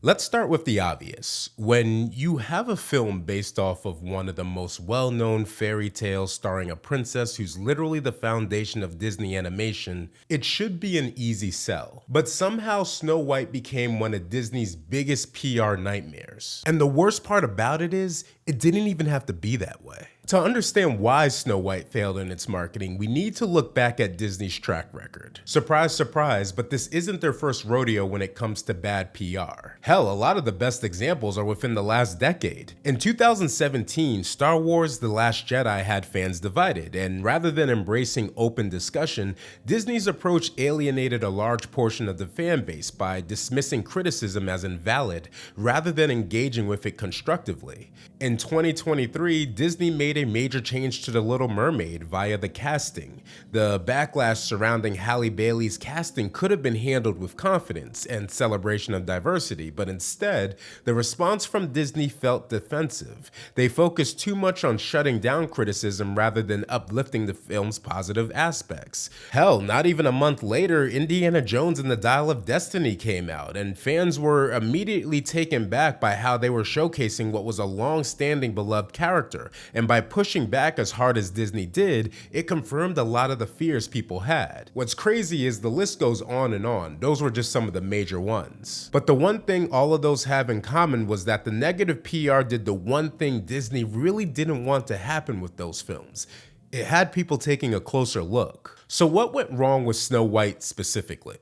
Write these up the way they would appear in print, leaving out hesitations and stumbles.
Let's start with the obvious. When you have a film based off of one of the most well-known fairy tales starring a princess who's literally the foundation of Disney animation, it should be an easy sell. But somehow Snow White became one of Disney's biggest PR nightmares. And the worst part about it is, it didn't even have to be that way. To understand why Snow White failed in its marketing, we need to look back at Disney's track record. Surprise, surprise, but this isn't their first rodeo when it comes to bad PR. Hell, a lot of the best examples are within the last decade. In 2017, Star Wars The Last Jedi had fans divided, and rather than embracing open discussion, Disney's approach alienated a large portion of the fan base by dismissing criticism as invalid rather than engaging with it constructively. In 2023, Disney made a major change to The Little Mermaid via the casting. The backlash surrounding Halle Bailey's casting could have been handled with confidence and celebration of diversity, but instead, the response from Disney felt defensive. They focused too much on shutting down criticism rather than uplifting the film's positive aspects. Hell, not even a month later, Indiana Jones and the Dial of Destiny came out, and fans were immediately taken back by how they were showcasing what was a long-standing beloved character, and by pushing back as hard as Disney did, it confirmed a lot of the fears people had. What's crazy is the list goes on and on. Those were just some of the major ones. But the one thing all of those have in common was that the negative PR did the one thing Disney really didn't want to happen with those films. It had people taking a closer look. So what went wrong with Snow White specifically?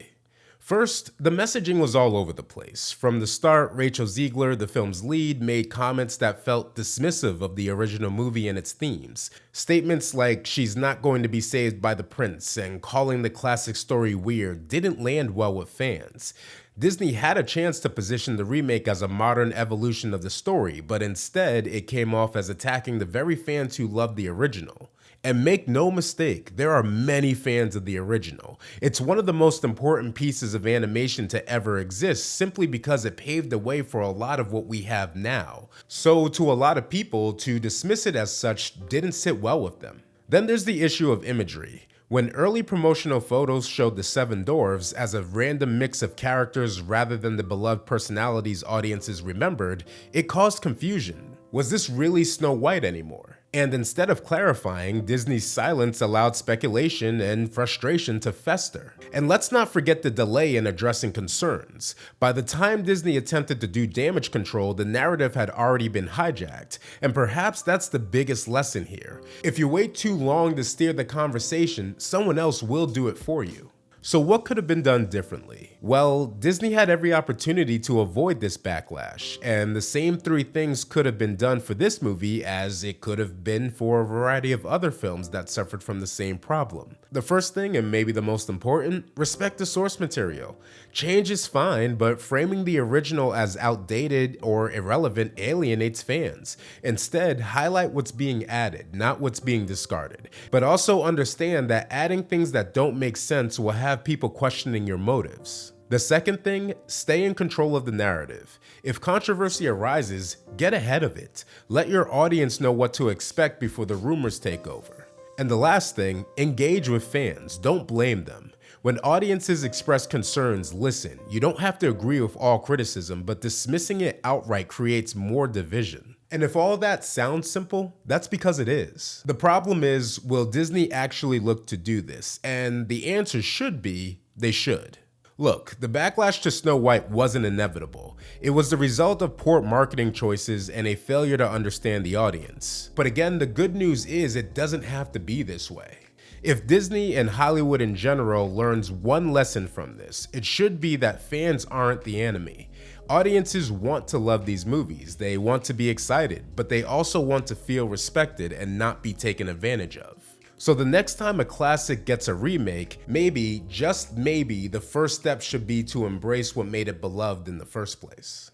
First, the messaging was all over the place. From the start, Rachel Zegler, the film's lead, made comments that felt dismissive of the original movie and its themes. Statements like she's not going to be saved by the prince and calling the classic story weird didn't land well with fans. Disney had a chance to position the remake as a modern evolution of the story, but instead it came off as attacking the very fans who loved the original. And make no mistake, there are many fans of the original. It's one of the most important pieces of animation to ever exist simply because it paved the way for a lot of what we have now. So to a lot of people, to dismiss it as such didn't sit well with them. Then there's the issue of imagery. When early promotional photos showed the Seven Dwarfs as a random mix of characters rather than the beloved personalities audiences remembered, it caused confusion. Was this really Snow White anymore? And instead of clarifying, Disney's silence allowed speculation and frustration to fester. And let's not forget the delay in addressing concerns. By the time Disney attempted to do damage control, the narrative had already been hijacked. And perhaps that's the biggest lesson here. If you wait too long to steer the conversation, someone else will do it for you. So what could have been done differently? Well, Disney had every opportunity to avoid this backlash, and the same three things could have been done for this movie as it could have been for a variety of other films that suffered from the same problem. The first thing, and maybe the most important, respect the source material. Change is fine, but framing the original as outdated or irrelevant alienates fans. Instead, highlight what's being added, not what's being discarded. But also understand that adding things that don't make sense will have people questioning your motives. The second thing, stay in control of the narrative. If controversy arises, get ahead of it. Let your audience know what to expect before the rumors take over. And the last thing, engage with fans, don't blame them. When audiences express concerns, listen. You don't have to agree with all criticism, but dismissing it outright creates more division. And if all that sounds simple, that's because it is. The problem is, will Disney actually look to do this? And the answer should be, they should. Look, the backlash to Snow White wasn't inevitable. It was the result of poor marketing choices and a failure to understand the audience. But again, the good news is it doesn't have to be this way. If Disney and Hollywood in general learns one lesson from this, it should be that fans aren't the enemy. Audiences want to love these movies, they want to be excited, but they also want to feel respected and not be taken advantage of. So the next time a classic gets a remake, maybe, just maybe, the first step should be to embrace what made it beloved in the first place.